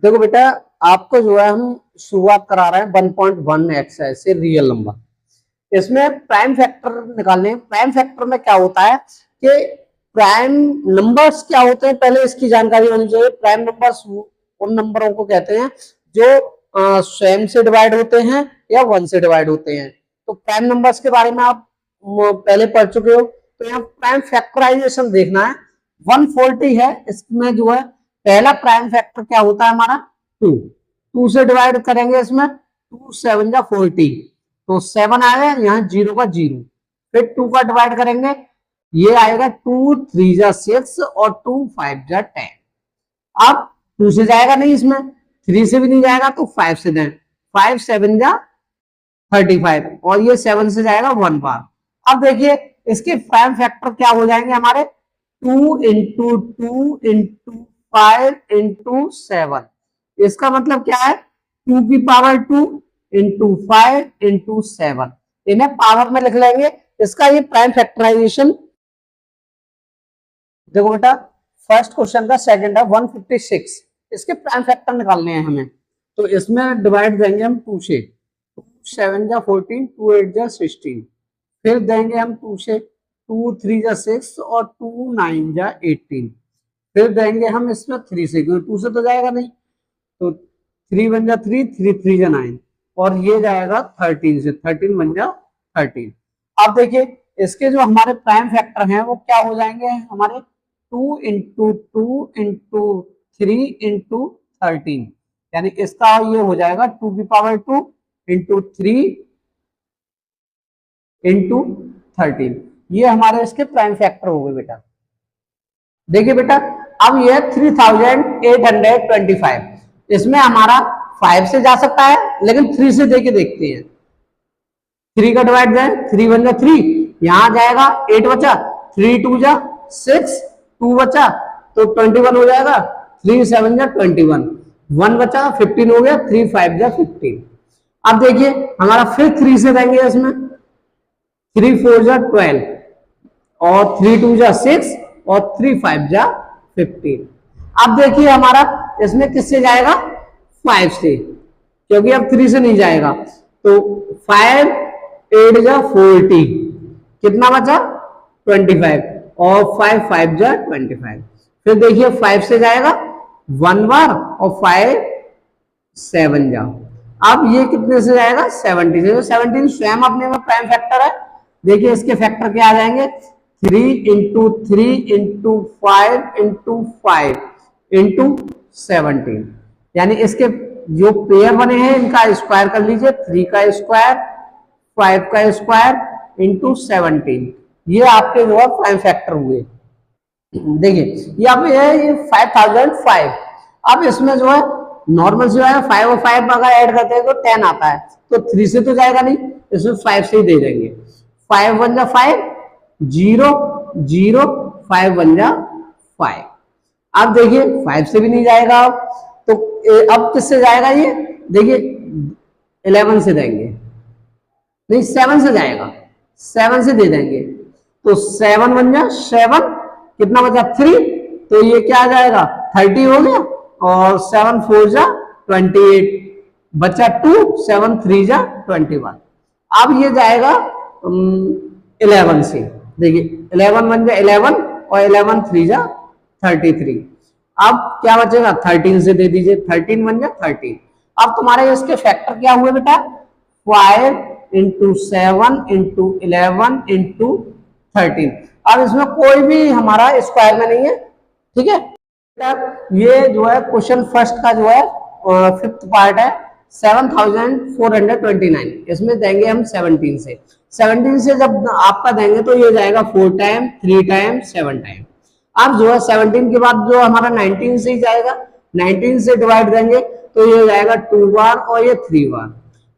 देखो बेटा, आपको जो है हम शुरुआत करा रहे हैं 1.1x से रियल नंबर। इसमें प्राइम फैक्टर निकालने हैं। प्राइम फैक्टर में क्या होता है कि प्राइम नंबर्स क्या होते हैं, पहले इसकी जानकारी होनी चाहिए। प्राइम नंबर्स उन नंबरों को कहते हैं जो स्वयं से डिवाइड होते हैं या 1 से डिवाइड होते हैं। तो प्राइम नंबर्स के बारे में आप पहले पढ़ चुके हो। तो यहाँ प्राइम फैक्टराइजेशन देखना है। 140 है, इसमें जो है पहला प्राइम फैक्टर क्या होता है हमारा 2 से डिवाइड करेंगे। इसमें 2 7 जा 40, तो 7 आएगा, यहाँ 0 का 0। फिर 2 का डिवाइड करेंगे, ये आएगा 2 3 जा 6 और 2 5 जा 10। अब 2 से जाएगा नहीं, इसमें 3 से भी नहीं जाएगा, तो 5 से दें। 5 7 जा 35 और ये 7 से जाएगा 1 बार। अब देखिए इसके प्राइम फैक्टर क्या हो जाएंगे हमारे 2 इंटू 2 इंटू 5 इंटू 7। इसका मतलब क्या है 2 की पावर 2 इंटू 5 इंटू 7। इन्हें पावर में लिख लेंगे। इसका ये प्राइम फैक्टराइजेशन। देखो बेटा, फर्स्ट क्वेश्चन का सेकंड है 156। इसके प्राइम फैक्टर निकालने हैं हमें। तो इसमें डिवाइड देंगे हम 2 से। 2 7 जा 14, 2 8 जा 16। फिर देंगे हम 2 से, 2 3 जा 6 और 2 9 जा 18। फिर देंगे हम इसमें 3 से, क्योंकि 2 से तो जाएगा नहीं, तो 3 1 जा 3, 3 3 जा 9 और ये जाएगा 13 से, 13 1 जा 13। अब देखिए इसके जो हमारे प्राइम फैक्टर हैं वो क्या हो जाएंगे हमारे 2 इंटू 2 इंटू 3 इंटू 13, यानी इसका ये हो जाएगा 2 की पावर 2 इंटू 3 इंटू 13। ये हमारे इसके प्राइम फैक्टर हो गए बेटा। देखिए बेटा, अब ये 3825, इसमें हमारा 5 से जा सकता है, लेकिन 3 से देके देखते हैं। 3 का डिवाइड दें, 3 1 जा 3, यहां जाएगा 8 बचा, 3 2 जा 6, 2 बचा तो 21 हो जाएगा, 3 7 जा 21, 1 बचा 15 हो गया, 3 5 जा 15। अब देखिए हमारा फिर 3 से देंगे इसमें, 3 4 जा 12 और 3 2 जा 6 और 3 5 जा 15। अब देखिए हमारा इसमें किससे जाएगा 5 से, क्योंकि अब 3 से नहीं जाएगा। तो 5 8 जा 40, कितना बचा 25 और 5 5 जा 25। फिर देखिए 5 से जाएगा 1 बार और 5 7 जा। अब ये कितने से जाएगा 70 से, 17 स्वयं अपने में प्राइम फैक्टर है। देखिए इसके फैक्टर क्या आ जाएंगे 3 इंटू 3 इंटू 5 इंटू 5 इंटू 17, यानी इसके जो पेयर बने हैं इनका स्क्वायर कर लीजिए, 3 का स्क्वायर 5 का स्क्वायर इंटू 17। ये आपके जो है प्राइम फैक्टर हुए। देखिए यहाँ पे है ये 5005। अब इसमें जो है नॉर्मल जो है 5 और 5 अगर ऐड करते हैं तो 10 आता है, तो 3 से तो जाएगा नहीं, इसमें 5 से ही दे देंगे। 5 1 जा 5, 0 0, 5 1 जा 5। अब देखिए 5 से भी नहीं जाएगा, तो अब किससे जाएगा ये, देखिए 11 से देंगे, नहीं 7 से जाएगा, 7 से दे देंगे। तो 7 1 जा 7, कितना बचा 3, तो ये क्या आ जाएगा 30 हो गया, और 7 4 जा 28 बचा 2, 7 3 जा 21। अब ये जाएगा 11 से, देखिए 11 1 जा 11 और 11 3 जा 33। अब क्या बचेगा 13 से दे दीजिए, 13 1 जा 13। अब तुम्हारे इसके फैक्टर क्या हुए बेटा 5 इंटू 7 इंटू 11 इंटू 13। अब इसमें कोई भी हमारा स्क्वायर में नहीं है, ठीक है। ये जो है क्वेश्चन फर्स्ट का जो है 5th पार्ट है 7429। इसमें देंगे हम 17 से। 17 से जब आपका देंगे तो ये जाएगा 4 टाइम 3 टाइम 7 टाइम। अब जो है 17 के बाद जो हमारा 19 से ही जाएगा, 19 से डिवाइड देंगे तो ये जाएगा 2 बार और ये 3 बार।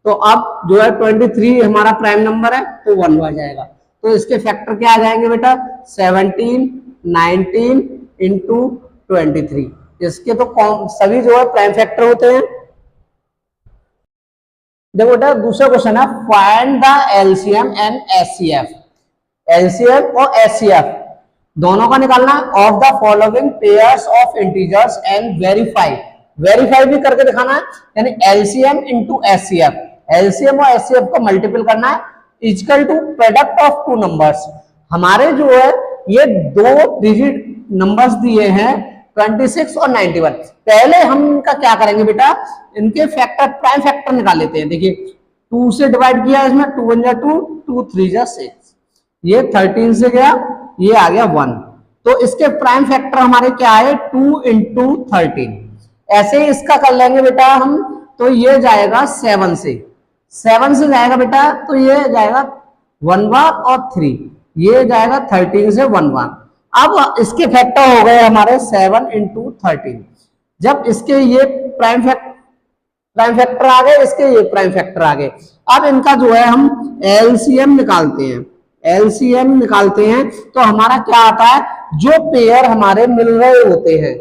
तो अब जो है 23 हमारा प्राइम नंबर है, तो 1 बार जाएगा। तो इसके फैक्टर क्या आ जाएंगे बेटा 17 19 इंटू 23। इसके तो सभी जो है प्राइम फैक्टर होते हैं। देखो बेटा दूसरा क्वेश्चन है find the LCM and HCF. LCM और एचसीएफ दोनों का निकालना of the following pairs of integers and verify verify भी करके दिखाना है, यानी एलसीएम इंटू एचसीएफ, एलसीएम और एचसीएफ को मल्टीपल करना है equal to product of two numbers. हमारे जो है ये दो डिजिट नंबर्स दिए हैं 26 और 91। पहले हम इनका क्या करेंगे बेटा, इनके फैक्टर प्राइम फैक्टर निकाल लेते हैं। देखिए 2 से डिवाइड किया इसमें, 2 1 जा 2, 2 3 जा 6, ये 13 से गया, ये आ गया 1, तो इसके प्राइम फैक्टर हमारे क्या है 2 इंटू 13। ऐसे ही इसका कर लेंगे बेटा हम, तो ये जाएगा 7 से, 7 से जाएगा बेटा, तो ये जाएगा 1 बार और 3, ये जाएगा 13 से 1 बार। अब इसके फैक्टर हो गए हमारे 7 इंटू 13। जब इसके ये प्राइम फैक्टर आ गए, इसके ये प्राइम फैक्टर आ गए। अब इनका जो है हम एलसीएम निकालते हैं, एलसीएम निकालते हैं तो हमारा क्या आता है, जो पेयर हमारे मिल रहे होते हैं,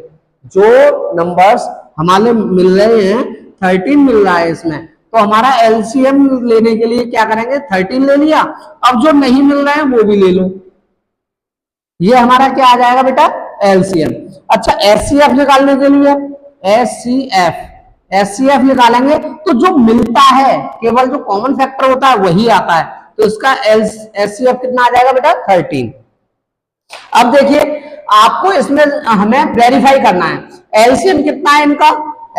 जो नंबर्स हमारे मिल रहे हैं, 13 मिल रहा है इसमें, तो हमारा एलसीएम लेने के लिए क्या करेंगे, 13 ले लिया। अब जो नहीं मिल रहे हैं वो भी ले लो, ये हमारा क्या आ जाएगा बेटा एलसीएम। अच्छा एचसीएफ निकालने के लिए एचसीएफ निकालेंगे तो जो मिलता है, केवल जो कॉमन फैक्टर होता है वही आता है, तो इसका एचसीएफ कितना आ जाएगा बेटा 13। अब देखिए आपको इसमें हमें वेरीफाई करना है एलसीएम कितना है इनका।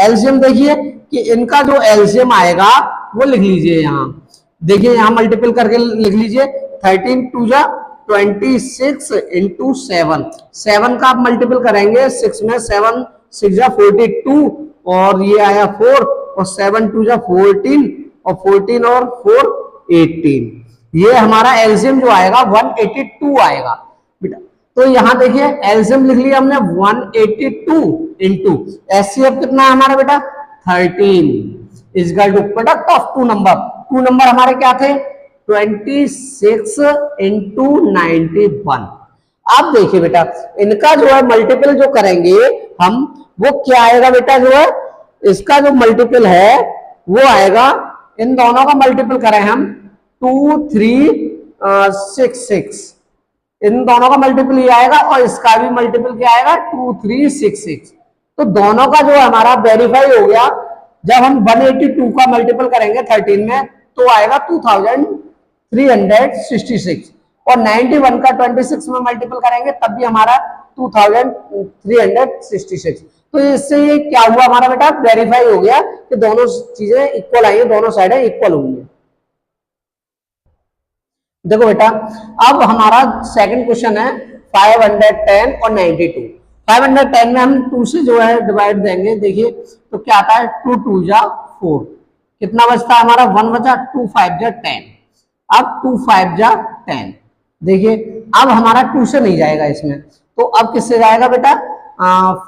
एलसीएम देखिए कि इनका जो एलसीएम आएगा वो लिख लीजिए, यहाँ देखिए, यहाँ मल्टीपल करके लिख लीजिए, 13 2 जा 26 इंटू 7, 7 का आप मल्टीपल करेंगे 6 में, 7 6 जा 42 और ये आया 4 और 7 2 जा 14 और 14 और 4 18, ये हमारा एलसीएम जो आएगा 182 आएगा बेटा। तो यहाँ देखिए एलसीएम लिख लिया हमने 182 इंटू एचसीएफ कितना है हमारा बेटा 13 is equal to product of two number हमारे क्या थे 26 इंटू 91। अब देखिए बेटा इनका जो है मल्टीपल जो करेंगे हम, वो क्या आएगा बेटा, जो है इसका जो मल्टीपल है वो आएगा, इन दोनों का मल्टीपल करें हम 2 3 6 6, इन दोनों का मल्टीपल ये आएगा और इसका भी मल्टीपल क्या आएगा 2 3 6 6। तो दोनों का जो है हमारा वेरीफाई हो गया। जब हम 182 का मल्टीपल करेंगे 13 में तो आएगा 2366 और 91 का 26 में मल्टीपल करेंगे तब भी हमारा 2366। तो इससे ये क्या हुआ हमारा बेटा वेरीफाई हो गया कि दोनों चीजें इक्वल आई है, दोनों साइडें इक्वल हुई है। देखो बेटा अब हमारा सेकंड क्वेश्चन है 510 और 92। 510 में हम 2 से जो है डिवाइड देंगे, देखिए तो क्या आता है 2 2 जा 4, कितना बचता है हमारा 1 बचा, 2 5 जा 10, अब 2 5 जा 10। देखिए अब हमारा 2 से नहीं जाएगा इसमें, तो अब किससे जाएगा बेटा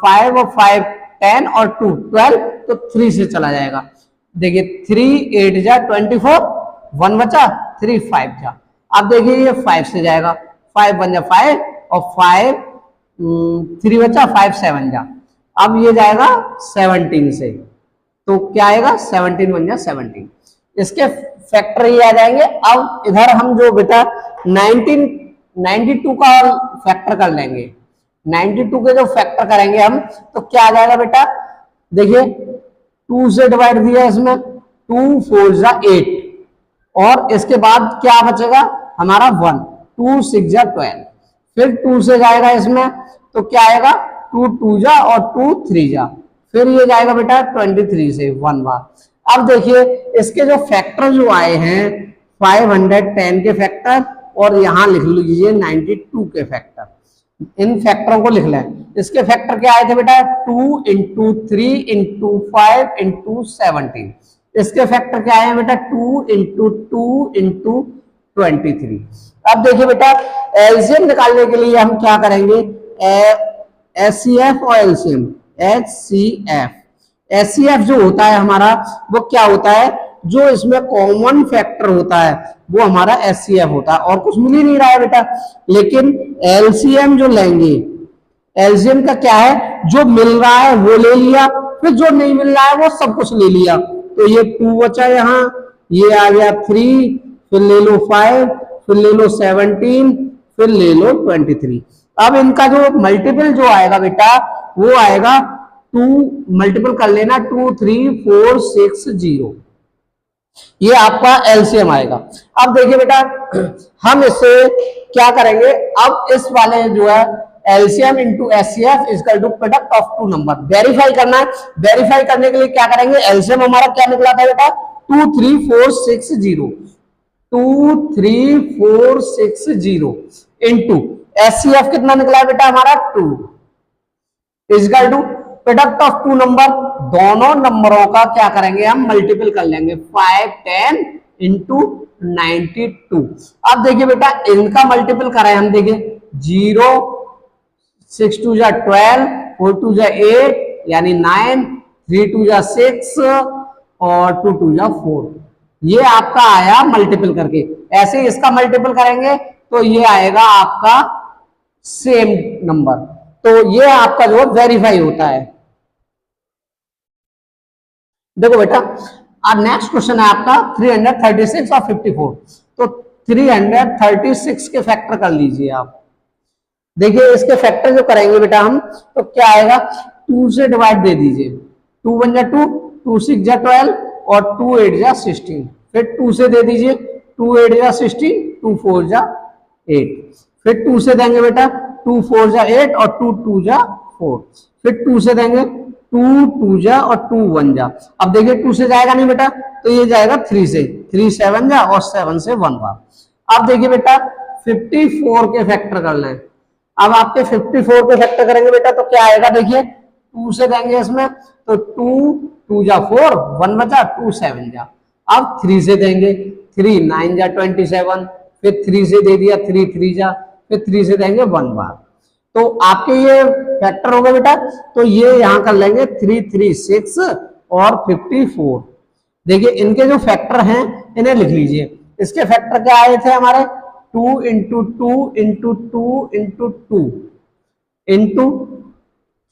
5 और 5 10 और 2 12, तो 3 से चला जाएगा। देखिए 3 8 जा 24, 1 बचा, 3 5 जा। अब देखिए ये 5 से जाएगा, 5 1 जा 5 और 5 3 बचा, 5 7 जा। अब ये जाएगा 17 से, तो क्या आएगा 17 1 जा 17, इसके फैक्टर ये आ जाएंगे। अब इधर हम जो बेटा 92 का फैक्टर कर लेंगे, 92 के जो फैक्टर करेंगे हम तो क्या आ जाएगा बेटा, देखिए 2 से डिवाइड दिया इसमें, 2 4 जा 8 और इसके बाद क्या बचेगा हमारा 1, 2 6 जा 12, फिर 2 से जाएगा इसमें तो क्या आएगा 2 2 जा और 2 3 जा, फिर ये जाएगा बेटा 23 से 1 बार। अब देखिए इसके जो फैक्टर जो आए हैं 510 के फैक्टर और यहाँ लिख लीजिए 92 के फैक्टर, इन फैक्टरों को लिख लें। इसके फैक्टर क्या आए थे बेटा 2 इंटू 3 इंटू 5 इंटू 17, इसके फैक्टर क्या आए बेटा 2 इंटू 2 इंटू 23। अब देखिए बेटा एलसीएम निकालने के लिए हम क्या करेंगे, एचसीएफ और एलसीएम। एचसीएफ जो होता है हमारा वो क्या होता है, जो इसमें कॉमन फैक्टर होता है वो हमारा एचसीएफ होता है, और कुछ मिल ही नहीं रहा है बेटा। लेकिन एलसीएम जो लेंगे, एलसीएम का क्या है, जो मिल रहा है वो ले लिया, फिर जो नहीं मिल रहा है वो सब कुछ ले लिया। तो ये 2 बचा, यहाँ ये आ गया 3, फिर ले लो 5, फिर ले लो 17, फिर ले लो 23। अब इनका जो मल्टीपल जो आएगा बेटा वो आएगा 2 मल्टीपल कर लेना, 2 3 4 6 0, ये आपका एलसीएम आएगा। अब देखिए बेटा हम इससे क्या करेंगे, अब इस वाले जो है LCM into HCF equal to product of two number verify करना है। वेरीफाई करने के लिए क्या करेंगे, एलसीएम हमारा क्या निकला था बेटा 23460, 23460 इंटू एचसीएफ कितना निकला बेटा हमारा 2 equal to product of two number, दोनों नंबरों का क्या करेंगे हम मल्टीपल कर लेंगे 5 10 इंटू 92। अब देखिए बेटा इनका मल्टीपल करें हम, देखिए 0 6 2 जा 12 4 2 जा 8 यानी 9 3 2 जा 6 और 2 2 जा 4, ये आपका आया मल्टीपल करके। ऐसे इसका मल्टीपल करेंगे तो ये आएगा आपका सेम नंबर, तो ये आपका जो वेरीफाई होता है। देखो बेटा अब नेक्स्ट क्वेश्चन है आपका 336 और 54, तो 336 के फैक्टर कर लीजिए आप। देखिए इसके फैक्टर जो करेंगे बेटा हम, तो क्या आएगा 2 से डिवाइड दे दीजिए, 2 1 जा 2, 2 6 जा 12 और 2 8 जा 16, फिर 2 से दे दीजिए, 2 8 जा 16, 2 4 जा 8, फिर 2 से देंगे बेटा 2 4 जा 8 और 2 2 जा 4, फिर 2 से देंगे 2 2 जा और 2 1 जा। अब देखिए 2 से जाएगा नहीं बेटा, तो ये जाएगा 3 से, 3 7 जा और 7 से 1 बार। अब देखिए बेटा 54 के फैक्टर कर लें, अब आपके 54 के फैक्टर करेंगे बेटा तो क्या आएगा, देखिए 2 से देंगे इसमें तो 2 2 जा 4 1 बचा, 2 7 जा। अब 3 से देंगे, 3 9 जा 27, फिर 3 से दे दिया 3 3 जा, फिर 3 से देंगे 1 बार, तो आपके ये फैक्टर होगा बेटा। तो ये यहां कर लेंगे 336 और 54। देखिए इनके जो फैक्टर हैं इन्हें लिख लीजिए, इसके फैक्टर क्या आए थे हमारे 2 into 2 into 2 into 2 into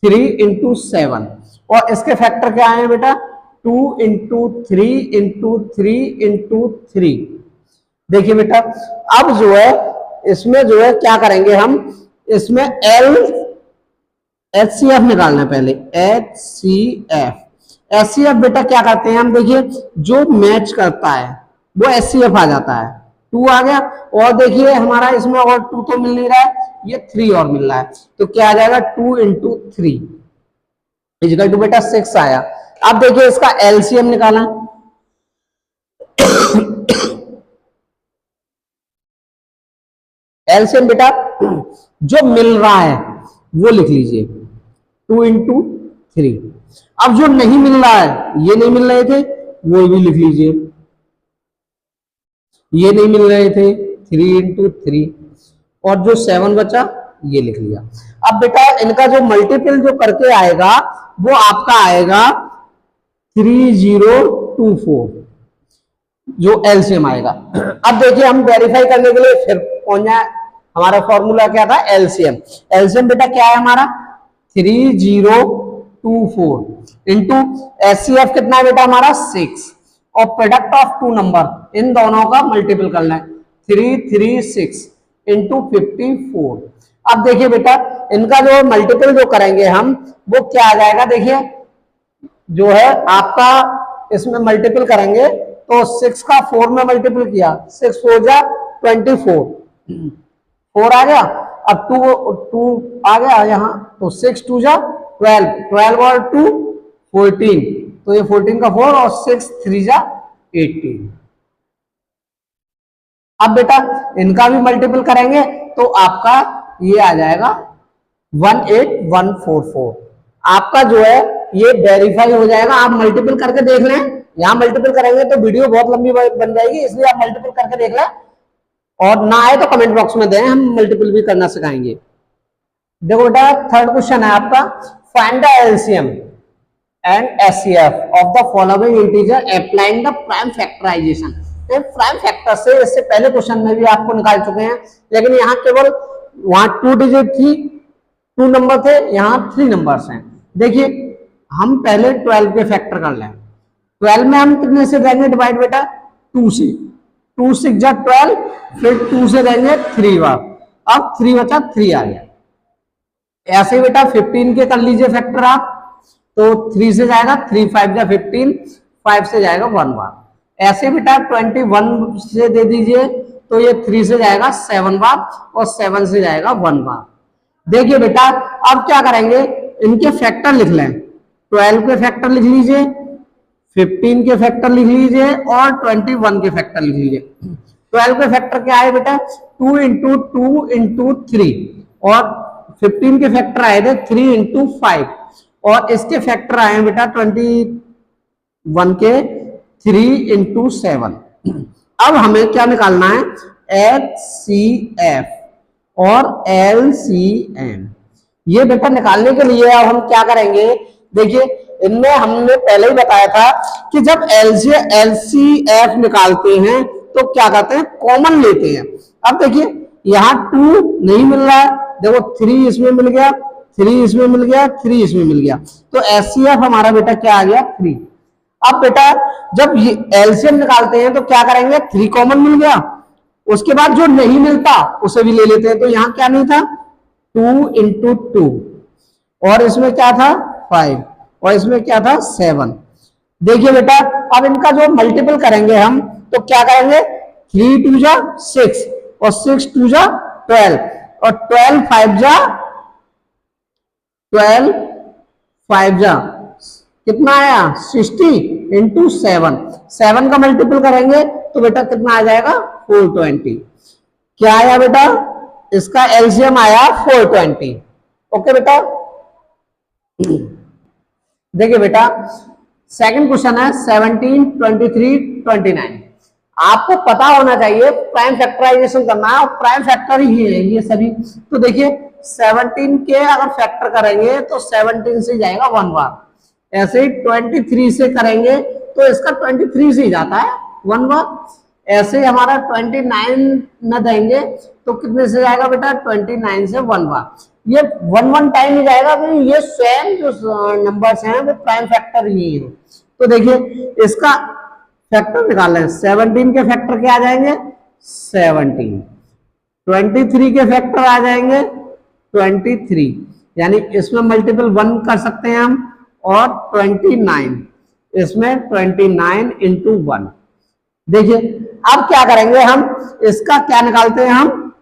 3 into 7, और इसके फैक्टर क्या आए बेटा 2 इंटू 3 इंटू 3 इंटू 3। देखिए बेटा अब जो है इसमें जो है क्या करेंगे हम, इसमें एचसीएफ निकालना है पहले, एचसीएफ बेटा क्या करते हैं हम, देखिए जो मैच करता है वो एचसीएफ आ जाता है, 2 आ गया, और देखिए हमारा इसमें और 2 तो मिल नहीं रहा है, ये 3 और मिल रहा है, तो क्या आ जाएगा 2 इंटू 3 इक्वल टू बेटा 6 आया। अब देखिए इसका एलसीएम निकाला, एलसीएम बेटा जो मिल रहा है वो लिख लीजिए 2 इंटू 3। अब जो नहीं मिल रहा है, ये नहीं मिल रहे थे वो भी लिख लीजिए, ये नहीं मिल रहे थे 3 इंटू 3, और जो 7 बचा ये लिख लिया। अब बेटा इनका जो मल्टीपल जो करके आएगा वो आपका आएगा 3024 जो एलसीएम आएगा। अब देखिए हम वेरीफाई करने के लिए फिर पहुंच जाए, हमारा फॉर्मूला क्या था एलसीएम, एलसीएम बेटा क्या है हमारा 3024 इंटू एचसीएफ कितना है बेटा हमारा 6, और प्रोडक्ट ऑफ टू नंबर इन दोनों का मल्टीपल करना है 336 इंटू 54। अब देखिए बेटा इनका जो मल्टीपल जो करेंगे हम वो क्या आ जाएगा, देखिए जो है आपका इसमें मल्टीपल करेंगे तो 6 का 4 में मल्टीपल किया, 6 4 जा 24, 4 आ गया, अब 2 आ गया यहाँ, तो 6 2 जा 12, 12 और 2 14, तो ये 14 का 4 और 6 3 जा 18। अब बेटा इनका भी मल्टीपल करेंगे तो आपका ये आ जाएगा 18144, आपका जो है ये वेरीफाई हो जाएगा। आप मल्टीपल करके देख लें, यहां मल्टीपल करेंगे तो वीडियो बहुत लंबी बन जाएगी, इसलिए आप मल्टीपल करके देख लें, और ना आए तो कमेंट बॉक्स में दें, हम मल्टीपल भी करना सिखाएंगे। देखो बेटा थर्ड क्वेश्चन है आपका, find the LCM and HCF of the following integer applying the prime factorization. Prime factor से इससे पहले क्वेश्चन में भी आपको निकाल चुके हैं, लेकिन यहाँ केवल वहां 2 डिजिट थी, 2 नंबर थे, यहाँ 3 नंबर्स हैं। देखिए हम पहले 12 के फैक्टर कर लें, 12 में हम कितने से देंगे डिवाइड बेटा 2 से, 2 6 जा 12, फिर 2 से देंगे 3 बार, अब 3 बचा 3 आ गया। ऐसे बेटा 15 के कर लीजिए फैक्टर आप, तो 3 से जाएगा 3 5 जा 15, 5 से जाएगा 1 बार। ऐसे बेटा 21 से दे दीजिए तो ये 3 से जाएगा 7 बार और 7 से जाएगा 1 बार। देखिए बेटा अब क्या करेंगे, इनके फैक्टर लिख लें। 12 के फैक्टर लिख लीजिए, 15 के फैक्टर लिख लीजिए और 21 के फैक्टर लिख लीजिए। 12 के फैक्टर क्या है बेटा, 2 इंटू 2 इंटू 3, और 15 के फैक्टर आए थे 3 इंटू 5, और इसके फैक्टर आए बेटा 21 के 3 इंटू 7। अब हमें क्या निकालना है, HCF और LCM। ये बेटा निकालने के लिए अब हम क्या करेंगे, देखिए इनमें हमने पहले ही बताया था कि जब LCF निकालते हैं तो क्या करते हैं, कॉमन लेते हैं। अब देखिए यहाँ 2 नहीं मिल रहा है, देखो 3 इसमें मिल गया, 3 इसमें मिल गया, 3 इसमें मिल गया, तो HCF हमारा बेटा क्या आ गया, 3। अब बेटा जब ये एलसीएम निकालते हैं तो क्या करेंगे, 3 कॉमन मिल गया, उसके बाद जो नहीं मिलता उसे भी ले लेते हैं। तो यहाँ क्या नहीं था, 2 इंटू 2, और इसमें क्या था 5, और इसमें क्या था 7। देखिए बेटा अब इनका जो मल्टीपल करेंगे हम तो क्या करेंगे, 3 2 जा 6 और 6 2 जा 12 और 12 5 जा 12 5 जा कितना आया 60 इंटू 7, 7 का मल्टीपल करेंगे तो बेटा कितना आ जाएगा 420। क्या आया बेटा, इसका एलसीएम आया 420। ओके बेटा, देखिए बेटा सेकंड क्वेश्चन है 17 23 29। आपको पता होना चाहिए प्राइम फैक्टराइजेशन करना है, और प्राइम फैक्टर ही है ये सभी। तो देखिए 17 के अगर फैक्टर करेंगे तो 17 से जाएगा 1 बार, ऐसे ही 23 से करेंगे तो इसका 23 से ही जाता है 1 बार, ऐसे हमारा 29 न देंगे तो कितने से जाएगा बेटा 29 से 1 बार। ये 1 टाइम ही जाएगा क्योंकि ये सेम जो नंबर्स हैं वो प्राइम फैक्टर ही है। तो देखिए इसका फैक्टर निकाल लें, 17 के फैक्टर क्या आ जाएंगे 17, 23 के फैक्टर आ जाएंगे 23, यानी इसमें मल्टीपल 1 कर सकते हैं हम, और 29 इसमें 29 इंटू 1। देखिए अब क्या करेंगे हम, इसका क्या निकालते हैं हम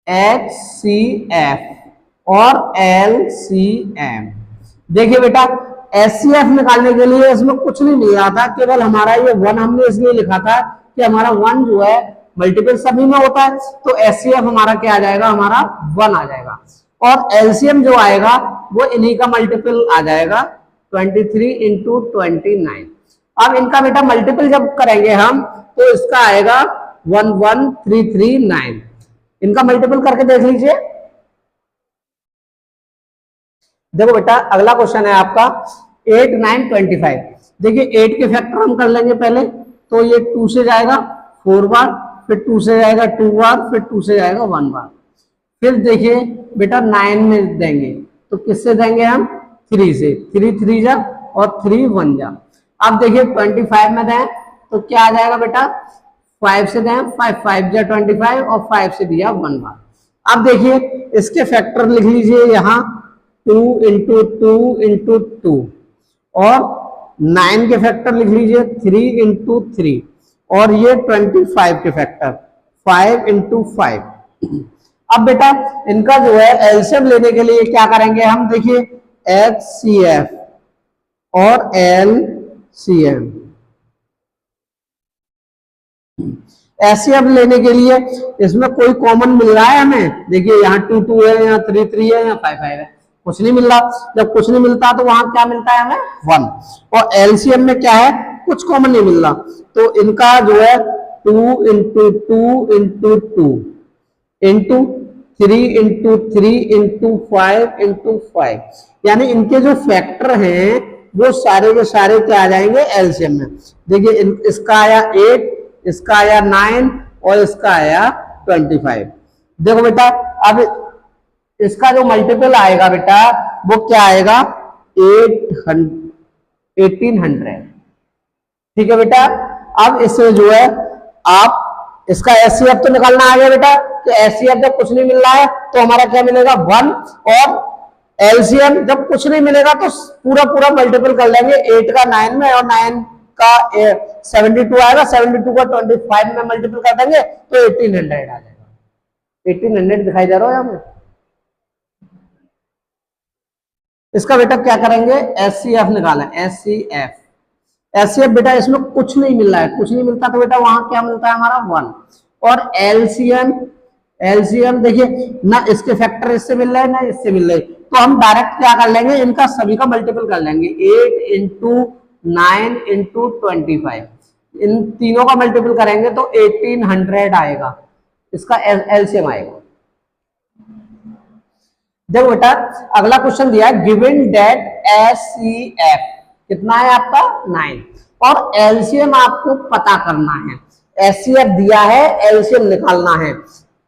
HCF और LCM। देखिए बेटा HCF निकालने के लिए इसमें कुछ नहीं लिया था, केवल हमारा ये 1 हमने इसलिए लिखा था कि हमारा 1 जो है मल्टीपल सभी में होता है, तो HCF हमारा क्या आ जाएगा, हमारा 1 आ जाएगा, और LCM जो आएगा वो इन्हीं का मल्टीपल आ जाएगा 23 इंटू 29। अब इनका बेटा मल्टीपल जब करेंगे हम तो इसका आएगा 11339। इनका मल्टीपल करके देख लीजिए। देखो बेटा अगला क्वेश्चन है आपका 8 9 25। देखिए 8 के फैक्टर हम कर लेंगे पहले, तो ये 2 से जाएगा 4 बार, फिर 2 से जाएगा 2 बार, फिर 2 से जाएगा 1 बार। फिर देखिए बेटा 9 में देंगे तो किससे देंगे हम 3 से, 3 3 जा और 3 1 जा। अब देखिए 25 में दें तो क्या आ जाएगा बेटा 5 से दें, 5 5 जा 25 और 5 से दिया 1 बार। अब देखिए इसके फैक्टर लिख लीजिए यहाँ 2 इंटू 2 इंटू 2, और 9 के फैक्टर लिख लीजिए 3 इंटू 3, और ये 25 के फैक्टर 5 इंटू 5। अब बेटा इनका जो है एलसीएम लेने के लिए क्या करेंगे हम, देखिए HCF और LCM। HCF लेने के लिए इसमें कोई कॉमन मिल रहा है हमें, देखिए यहाँ 2 2 है, यहाँ 3 3 है, यहाँ 5 5 है, कुछ नहीं मिल रहा। जब कुछ नहीं मिलता तो वहां क्या मिलता है हमें 1, और LCM में क्या है कुछ कॉमन नहीं मिल रहा, तो इनका जो है 2 into 2 into 2 into 3 into 3 into 5 into 5, यानी इनके जो फैक्टर हैं वो सारे के सारे क्या आ जाएंगे एलसीएम में। देखिए इसका आया 8, इसका आया 9 और इसका आया 25। देखो बेटा अब इसका जो मल्टीपल आएगा बेटा वो क्या आएगा 1800। ठीक है बेटा, अब इससे जो है आप इसका HCF तो निकालना आ गया बेटा, तो HCF जब कुछ नहीं मिल रहा है तो हमारा क्या मिलेगा 1, और एलसीएम जब कुछ नहीं मिलेगा तो पूरा पूरा मल्टीपल कर लेंगे, 8 का 9 में और 9 का 72 आएगा, 72 का 25 में मल्टीपल कर देंगे तो 1800 आ जाएगा। 1800 दिखाई दे रहा हो यहाँ में। इसका बेटा क्या करेंगे, एचसीएफ निकालें, एचसीएफ। एचसीएफ बेटा इसमें कुछ नहीं मिल रहा है, कुछ नहीं मिलता तो बेटा वहां क्या मिलता है हमारा 1। और एलसीएम, एलसीएम देखिए ना इसके फैक्टर इससे मिल रहे हैं ना इससे मिल रहे हैं, तो हम डायरेक्ट क्या कर लेंगे, इनका सभी का मल्टीपल कर लेंगे, 8 इंटू 9 इंटू 25, इन तीनों का मल्टीपल करेंगे तो 1800 आएगा, इसका एलसीएम आएगा। देखो बेटा अगला क्वेश्चन दिया है, गिवन दैट एचसीएफ कितना है आपका 9 और एलसीएम आपको पता करना है। एचसीएफ दिया है, एलसीएम निकालना है।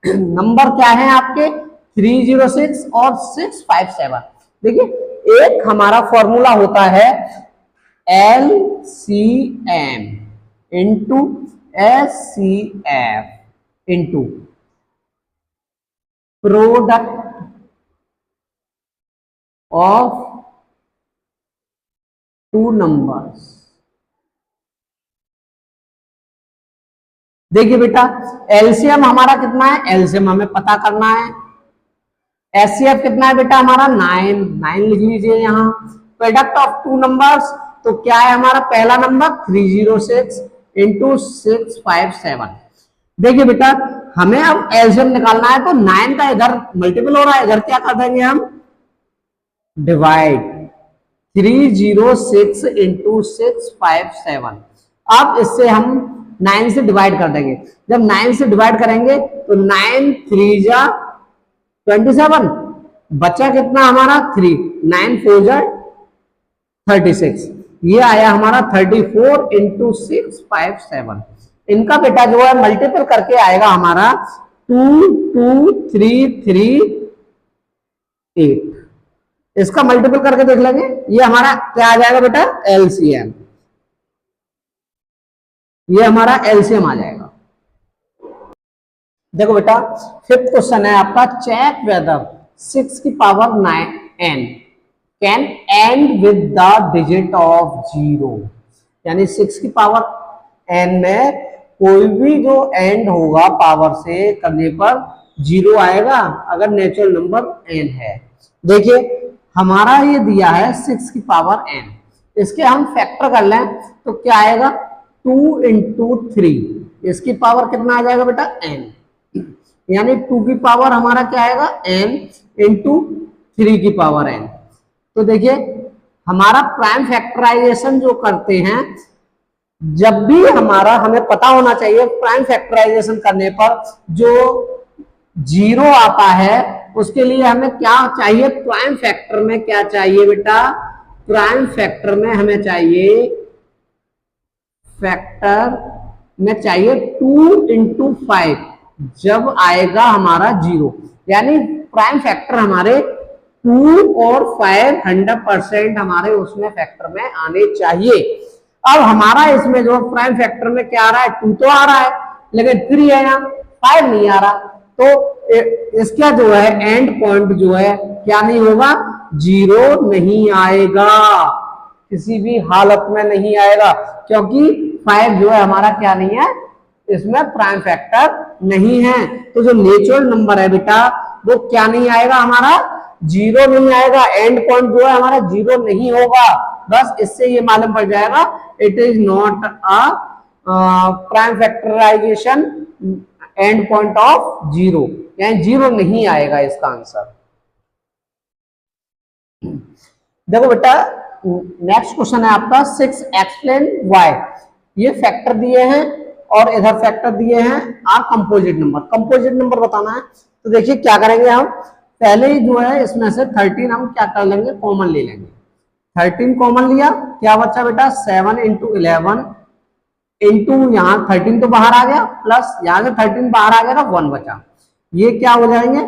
नंबर क्या है आपके 306 और 657। देखिए एक हमारा फॉर्मूला होता है LCM into HCF into product of two numbers. देखिए बेटा एलसीएम हमारा कितना है, एलसीएम हमें पता करना है। एचसीएफ कितना है बेटा हमारा 9, 9 लिख लीजिए यहाँ। प्रोडक्ट ऑफ टू नंबर्स तो क्या है हमारा पहला नंबर 306 इंटू 657। देखिए बेटा हमें अब एलसीएम निकालना है तो 9 का इधर मल्टीपल हो रहा है, इधर क्या कर देंगे हम डिवाइड, 306 इंटू 657। अब इससे हम 9 से डिवाइड कर देंगे। जब 9 से डिवाइड करेंगे तो 9 3 जा 27, बचा कितना हमारा 3, 9 4 जा 36, ये आया हमारा 34 इंटू 657। इनका बेटा जो है मल्टीपल करके आएगा हमारा 22338। इसका मल्टीपल करके देख लेंगे, ये हमारा क्या आ जाएगा बेटा एलसीएम, ये हमारा एलसीएम आ जाएगा। देखो बेटा फिफ्थ क्वेश्चन है आपका, चेक वेदर 6 की power 9n can and with the digit of 0। यानी 6 की पावर n में कोई भी जो एंड होगा पावर से करने पर 0 आएगा अगर नेचुरल नंबर n है। देखिए हमारा ये दिया है 6 की पावर n, इसके हम फैक्टर कर लें तो क्या आएगा 2 इंटू 3, इसकी पावर कितना आ जाएगा बेटा n, यानी 2 की पावर हमारा क्या आएगा n इंटू 3 की पावर n। तो देखिए हमारा प्राइम फैक्टराइजेशन जो करते हैं, जब भी हमारा हमें पता होना चाहिए प्राइम फैक्टराइजेशन करने पर जो 0 आता है उसके लिए हमें क्या चाहिए, प्राइम फैक्टर में क्या चाहिए बेटा, प्राइम फैक्टर में हमें चाहिए, फैक्टर में चाहिए 2 इंटू 5 जब आएगा हमारा 0, यानी प्राइम फैक्टर हमारे 2 और 5 100% हमारे उसमें फैक्टर में आने चाहिए। अब हमारा इसमें जो प्राइम फैक्टर में क्या आ रहा है 2 तो आ रहा है लेकिन 3 है यहाँ 5 नहीं आ रहा, तो इसका जो है एंड पॉइंट जो है क्या नहीं होगा 0 नहीं आएगा, किसी भी हालत में नहीं आएगा, क्योंकि 5 जो है हमारा क्या नहीं है, इसमें प्राइम फैक्टर नहीं है। तो जो नेचुरल नंबर है बेटा वो क्या नहीं आएगा हमारा 0 नहीं आएगा, एंड पॉइंट जो है हमारा 0 नहीं होगा। बस इससे ये मालूम पड़ जाएगा it is not a prime factorization and point of 0, यानी 0 नहीं आएगा इसका आंसर। देखो बेटा नेक्स्ट क्वेश्चन है आपका 6 एक्सप्लेन वाई। ये फैक्टर दिए हैं और इधर फैक्टर दिए हैं are composite number, composite number बताना है। तो देखिए क्या करेंगे हम, पहले ही जो है इसमें से 13 हम क्या कर लेंगे कॉमन ले लेंगे। 13 कॉमन लिया, क्या बचा बेटा 7 इंटू 11 इंटू यहाँ 13 तो बाहर आ गया, प्लस यहाँ से 13 बाहर आ गया तो 1 बचा, ये क्या हो जाएंगे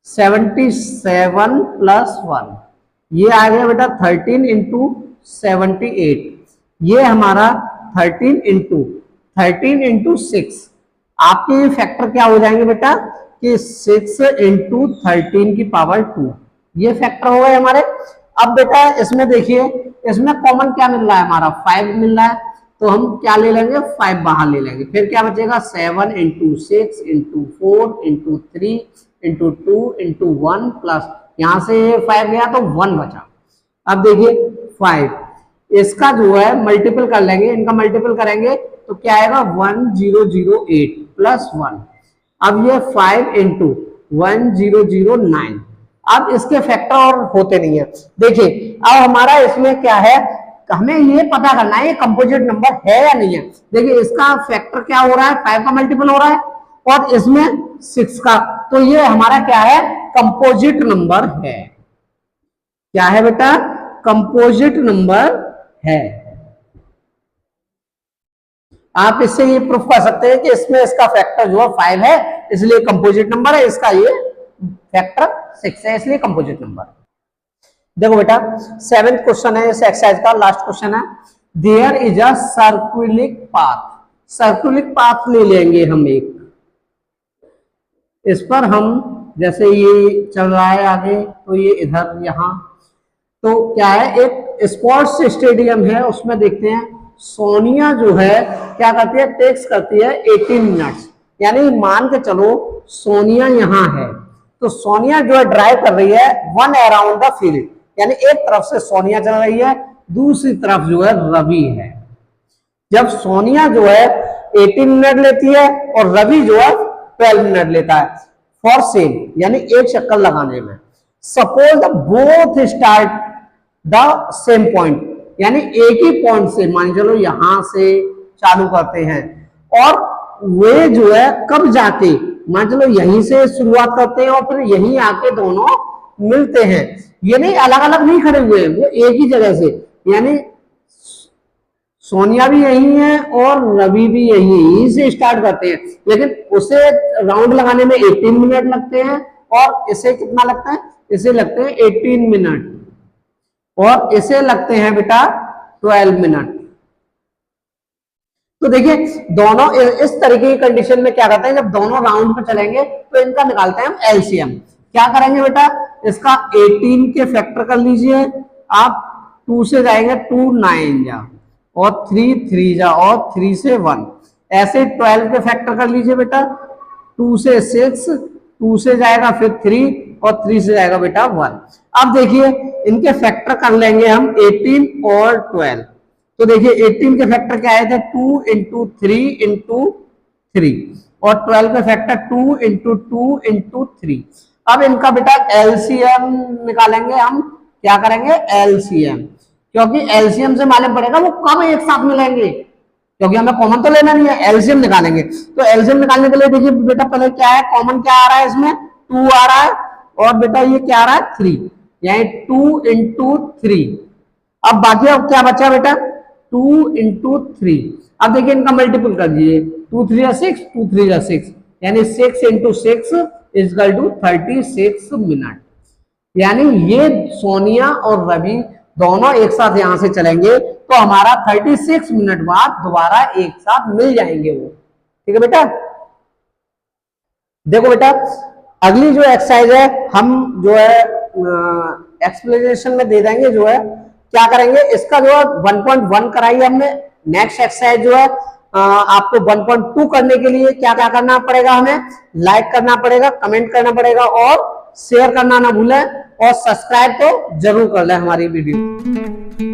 77 प्लस 1, ये आ गया बेटा 13 इंटू 78, ये हमारा 13 इंटू 6। आपके फैक्टर क्या हो जाएंगे बेटा कि 6 इंटू 13 की पावर 2, ये फैक्टर हो गए हमारे। अब बेटा इसमें देखिए, इसमें कॉमन क्या मिल रहा है, हमारा 5 मिल रहा है, तो हम क्या ले लेंगे, 5 बाहर ले लेंगे। फिर क्या बचेगा, 7 into 6 into 4 into 3 into 2 into 1 plus यहां से 5 गया तो 1 बचा। अब देखिए 5, इसका जो है मल्टीपल कर लेंगे, इनका मल्टीपल करेंगे तो क्या आएगा, 1008 प्लस 1। अब ये 5 इंटू 1009। अब इसके फैक्टर और होते नहीं है। देखिए अब हमारा इसमें क्या है, हमें ये पता करना है ये कंपोजिट नंबर है या नहीं है। देखिए इसका फैक्टर क्या हो रहा है, 5 का मल्टीपल हो रहा है और इसमें 6 का, तो ये हमारा क्या है, कंपोजिट नंबर है। क्या है बेटा, कंपोजिट नंबर है। आप इससे ये प्रूफ कर सकते हैं कि इसमें इसका फैक्टर जो है 5 है, इसलिए कंपोजिट नंबर है, इसका ये फैक्टर 6 है, इसलिए कंपोजिट नंबर। देखो बेटा 7th क्वेश्चन है इस एक्सरसाइज का, लास्ट क्वेश्चन है। There is a circular path, circular path ले लेंगे हम एक, इस पर हम जैसे ये चल रहा है आगे तो ये इधर यहाँ, तो क्या है, एक स्पोर्ट्स स्टेडियम है, उसमें देखते हैं सोनिया जो है क्या करती है, टेक्स करती है 18 मिनट्स, यानी मान के चलो सोनिया यहाँ है, तो सोनिया जो है ड्राइव कर रही है 1 अराउंड द फील्ड, यानी एक तरफ से सोनिया चल रही है, दूसरी तरफ जो है रवि है। जब सोनिया जो है 18 मिनट लेती है और रवि जो है 12 मिनट लेता है फॉर सेम, यानी एक चक्कर लगाने में। Suppose the both start the same point, यानी एक ही पॉइंट से, मान चलो यहां से चालू करते हैं और वे जो है कब जाके, मान चलो यहीं से शुरुआत करते हैं और फिर यहीं आके दोनों मिलते हैं, ये नहीं अलग अलग नहीं खड़े हुए हैं, वो एक ही जगह से, यानी सोनिया भी यही है और रवि भी यही से स्टार्ट करते हैं, लेकिन उसे राउंड लगाने में 18 मिनट लगते हैं और इसे कितना लगता है, इसे लगते हैं 18 मिनट और इसे लगते हैं बेटा 12 मिनट। तो देखिए दोनों इस तरीके की कंडीशन में क्या करते हैं, जब दोनों राउंड पे चलेंगे तो इनका निकालते हैं हम एलसीएम। क्या करेंगे बेटा, इसका 18 के फैक्टर कर लीजिए आप, 2 से जाएंगे 2 9 जा और 3 3 जा और 3 से 1, ऐसे 12 के फैक्टर कर लीजिए बेटा, 2 से 6, 2 से जाएगा फिर 3 और 3 से जाएगा बेटा 1। अब देखिए इनके फैक्टर कर लेंगे हम 18 और 12, तो देखिए 18 के फैक्टर क्या आए थे, 2 इंटू 3 इंटू 3 और 12 के फैक्टर 2 इंटू 2 इंटू 3। अब इनका बेटा एलसीएम निकालेंगे हम, क्या करेंगे एलसीएम, क्योंकि एलसीएम से मालूम पड़ेगा वो कब एक साथ मिलेंगे, क्योंकि हमें कॉमन तो लेना नहीं है, एलसीएम निकालेंगे। तो एलसीएम निकालने के लिए देखिए बेटा पहले क्या है, कॉमन क्या आ रहा है, इसमें 2 आ रहा है और बेटा ये क्या आ रहा है 3, यानी 2 इंटू 3। अब बाकी अब क्या बचा बेटा, 2 इंटू 3। अब देखिए इनका मल्टीपल कर दीजिए, 2 3 जा 6, 2 3 जा 6, यानी 6 इंटू 6 इक्वल टू 36 मिनट। यानी ये सोनिया और रवि दोनों एक साथ यहां से चलेंगे तो हमारा 36 मिनट बाद दोबारा एक साथ मिल जाएंगे वो। ठीक है बेटा, देखो बेटा अगली जो एक्सरसाइज है हम जो है एक्सप्लेनेशन में दे देंगे, जो है क्या करेंगे, इसका जो है 1.1 कराई हमने। नेक्स्ट एक्सरसाइज जो है आपको 1.2 करने के लिए क्या क्या करना पड़ेगा, हमें लाइक करना पड़ेगा, कमेंट करना पड़ेगा और शेयर करना ना भूलें और सब्सक्राइब तो जरूर कर लें हमारी वीडियो।